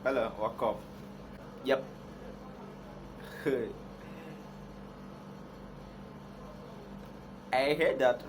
Hello, wake up. Yep. I heard that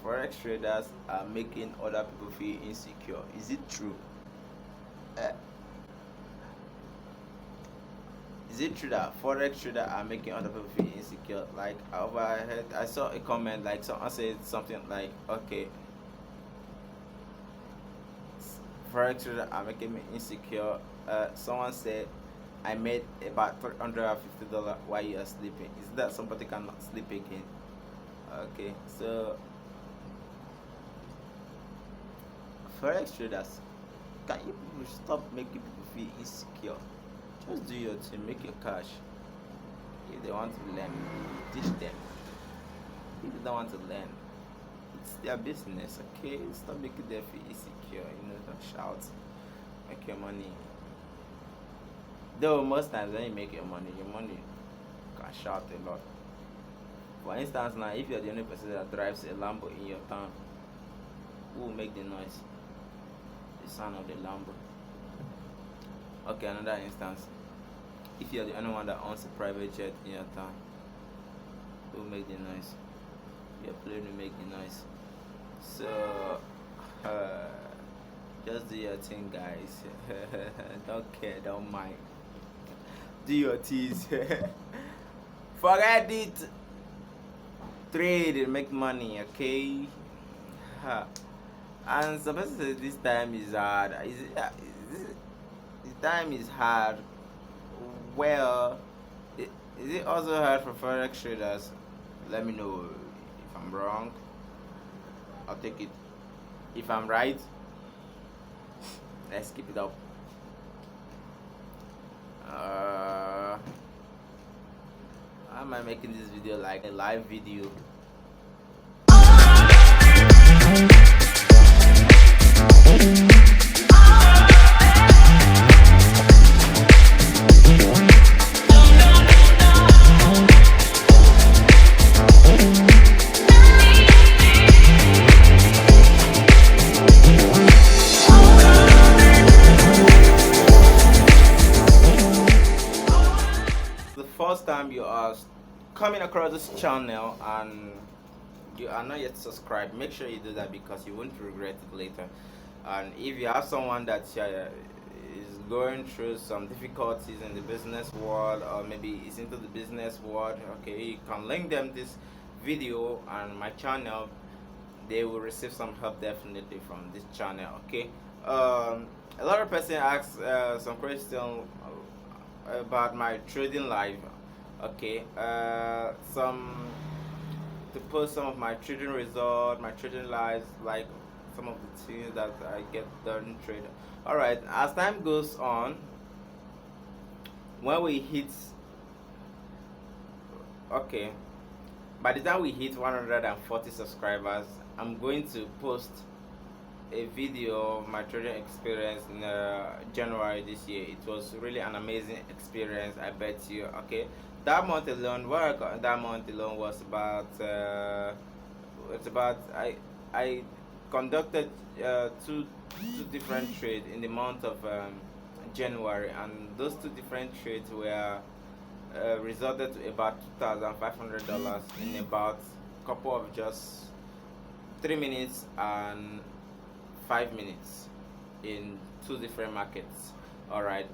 forex traders are making other people feel insecure. Is it true? Uh, is it true that forex traders are making other people feel insecure? Like I saw a comment like someone said something like, okay, forex traders are making me insecure. Someone said I made about $350 while you are sleeping. Is that somebody cannot sleep again? Okay, so forex traders, can you people stop making people feel insecure? Just do your thing, make your cash. If they want to learn, teach them. If they don't want to learn, it's their business, okay? Stop making them feel insecure, don't shout. Make your money. Though most times when you make your money can shout a lot. For instance, now if you're the only person that drives a Lambo in your town, who will make the noise? The sound of the Lambo. Okay, another instance. If you're the only one that owns a private jet in your town, who will make the noise? Your plane will make the noise. So, just do your thing, guys. Don't care, don't mind. Do your things. Forget it. Trade and make money, okay? And some people say this time is hard. This time is hard. Well, is it also hard for forex traders? Let me know if I'm wrong. I'll take it. If I'm right, let's keep it up. How am I making this video like a live video? First time you are coming across this channel and you are not yet subscribed, make sure you do that because you won't regret it later. And if you have someone that is going through some difficulties in the business world, or maybe is into the business world, okay, you can link them this video and my channel. They will receive some help definitely from this channel, okay. A lot of person ask some question about my trading life, okay. Some to post some of my trading results, my trading lives, like some of the things that I get done in trade. All right, as time goes on, when we hit, okay, by the time we hit 140 subscribers, I'm going to post a video of my trading experience in January this year. It was really an amazing experience, I bet you, okay. That month alone, what I got that month alone was about I conducted two different trades in the month of January, and those two different trades were resulted to about $2,500 in about couple of just 3 minutes and 5 minutes in two different markets. All right,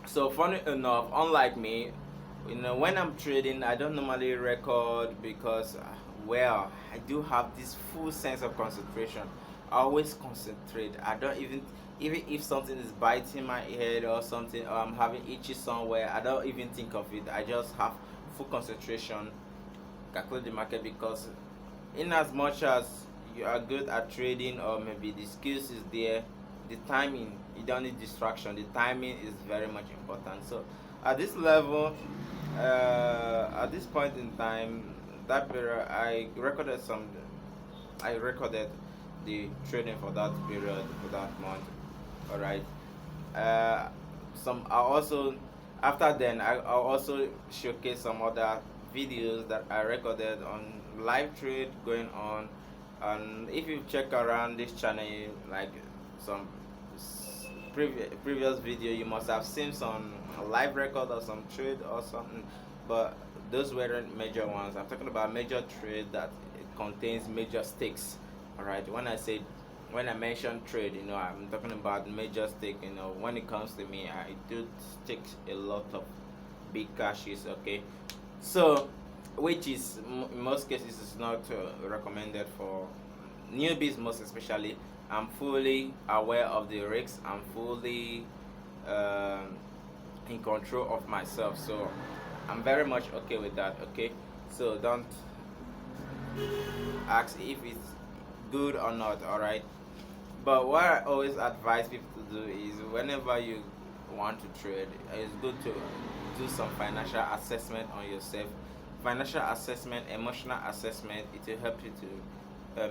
so funny enough, unlike me, when I'm trading, I don't normally record because well, I do have this full sense of concentration. I always concentrate. I don't even if something is biting my head or something, or I'm having itchy somewhere, I don't even think of it. I just have full concentration, calculate the market, because in as much as you are good at trading, or maybe the skills is there, the timing, you don't need distraction. The timing is very much important. So at this level, at this point in time, that period, I recorded the trading for that period, for that month. All right. Some I also After then I also showcase some other videos that I recorded on live trade going on And if you check around this channel, like some previous video, you must have seen some live record or some trade or something, but those weren't major ones. I'm talking about major trade that it contains major stakes. All right, when I mention trade, I'm talking about major stake. When it comes to me, I do take a lot of big cashes. Okay, so which is in most cases is not recommended for newbies, most especially. I'm fully aware of the risks. I'm fully um in control of myself, so I'm very much okay with that. Okay, so don't ask if it's good or not. All right, but what I always advise people to do is whenever you want to trade, it's good to do some financial assessment on yourself. Financial assessment, emotional assessment, it will help you to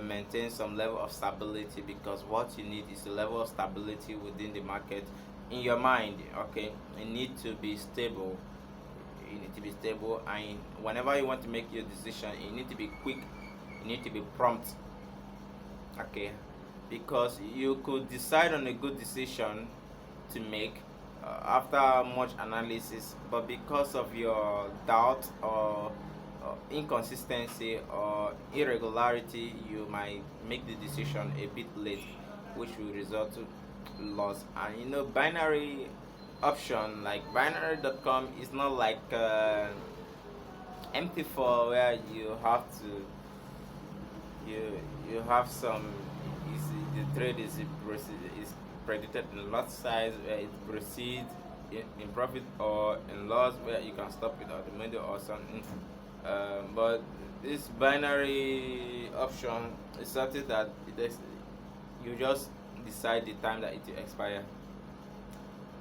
maintain some level of stability, because what you need is a level of stability within the market in your mind. Okay, you need to be stable. You need to be stable, and whenever you want to make your decision, you need to be quick, you need to be prompt. Okay, because you could decide on a good decision to make after much analysis, but because of your doubt or inconsistency or irregularity, you might make the decision a bit late, which will result to loss. And binary option like binary.com is not like MT4, where you have some, the trade is predicted in lot size, where it proceeds in profit or in loss, where you can stop it at the middle or something. But this binary option is something that you just decide the time that it will expire,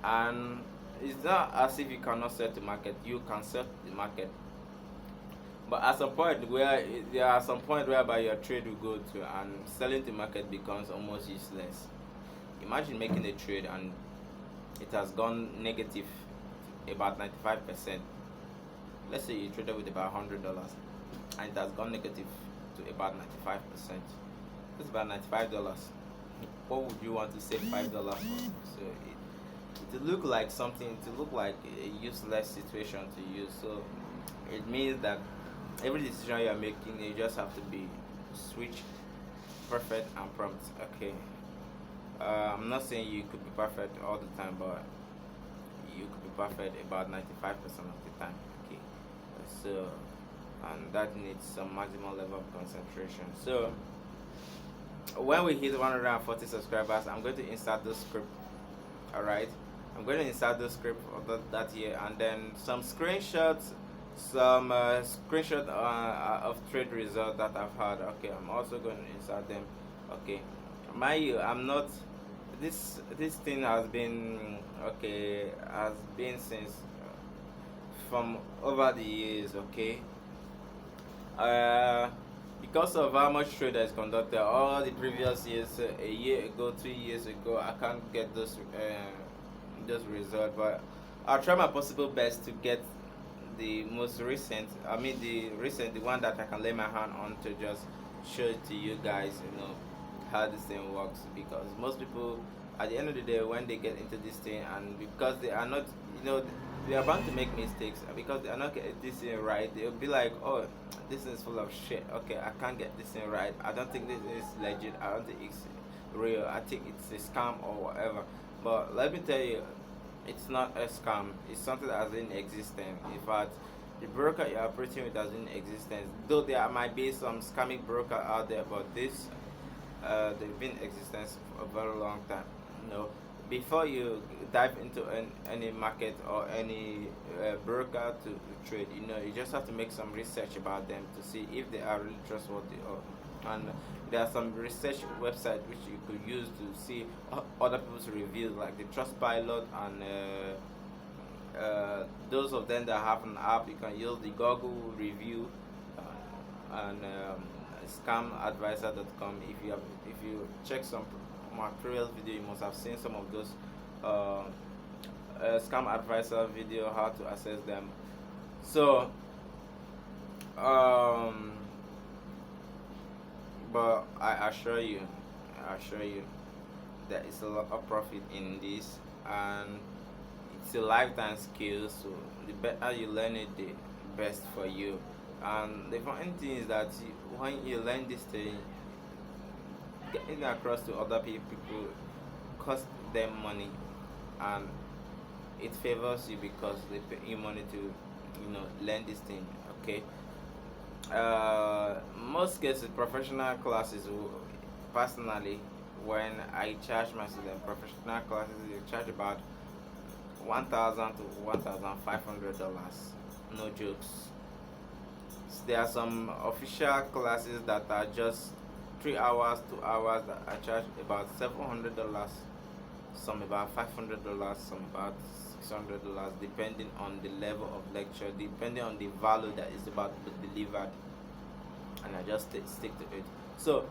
and it's not as if you cannot set the market. You can set the market, but at some point there are some point whereby your trade will go to, and selling the market becomes almost useless. Imagine making a trade and it has gone negative about 95%. Let's say you traded with about $100 and it has gone negative to about 95%. That's about $95. What would you want to save $5 for? So it will look like something, it will look like a useless situation to you. So it means that every decision you are making, you just have to be switch, perfect, and prompt. Okay, I'm not saying you could be perfect all the time, but you could be perfect about 95% of the time. Okay, so and that needs some maximum level of concentration. So when we hit 140 subscribers, I'm going to insert the script. All right, I'm going to insert the script of that year, and then some screenshots, some screenshot of trade result that I've had. Okay, I'm also going to insert them. Okay, I'm not, this thing has been since from over the years. Okay, because of how much trade is conducted all the previous years, a year ago, 2 years ago, I can't get those results, but I'll try my possible best to get the most recent, the one that I can lay my hand on, to just show it to you guys, how this thing works. Because most people, at the end of the day, when they get into this thing, and because they are not, they are bound to make mistakes, because they are not getting this thing right, they'll be like, oh, this is full of shit. Okay, I can't get this thing right. I don't think this is legit. I don't think it's real. I think it's a scam or whatever. But let me tell you, it's not a scam. It's something that has been existing. In fact, the broker you're operating with has been in existence. Though there might be some scamming broker out there, but this they've been in existence for a very long time. Before you dive into any market or any broker to trade, you just have to make some research about them to see if they are really trustworthy. And there are some research websites which you could use to see other people's reviews, like the Trustpilot, and those of them that have an app, you can use the Google review, and scamadvisor.com. If you check some my previous video, you must have seen some of those scam advisor video, how to access them. So but I assure you there is a lot of profit in this, and it's a lifetime skill. So the better you learn it, the best for you. And the funny thing is that when you learn this thing, getting across to other people cost them money, and it favors you because they pay you money to learn this thing. Okay. Most cases professional classes personally, when I charge my students professional classes, they charge about 1,000 to $1,500. No jokes. There are some official classes that are just 3 hours, 2 hours that I charge about $700. Some about $500, some about $600, depending on the level of lecture, depending on the value that is about to be delivered, and I just stick to it. So,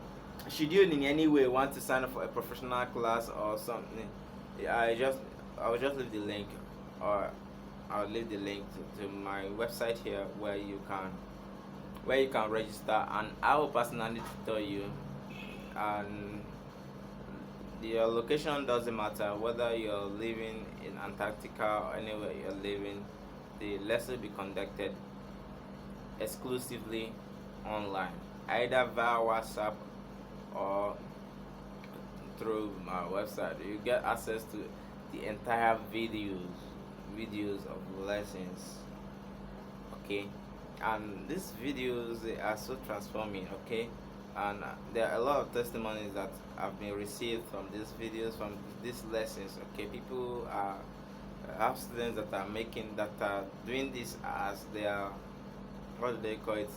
should you in any way want to sign up for a professional class or something, I will just leave the link, or I'll leave the link to my website here where you can register, and I will personally tutor you. And your location doesn't matter, whether you're living in Antarctica or anywhere you're living. The lesson will be conducted exclusively online, either via WhatsApp or through my website. You get access to the entire videos of lessons. Okay, and these videos, they are so transforming. Okay, and there are a lot of testimonies that have been received from these videos, from these lessons. Okay, people are have students that are doing this as their, what do they call it,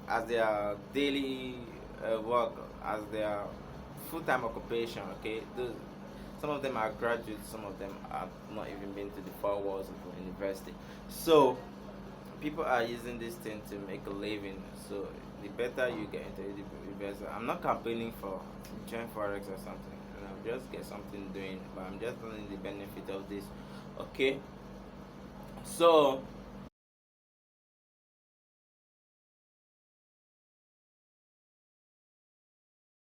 as their daily work, as their full-time occupation. Okay, some of them are graduates, some of them have not even been to the four walls of the university. So people are using this thing to make a living. So the better you get into it, the better. I'm not campaigning for join forex or something. Just get something doing, but I'm just telling the benefit of this. Okay, so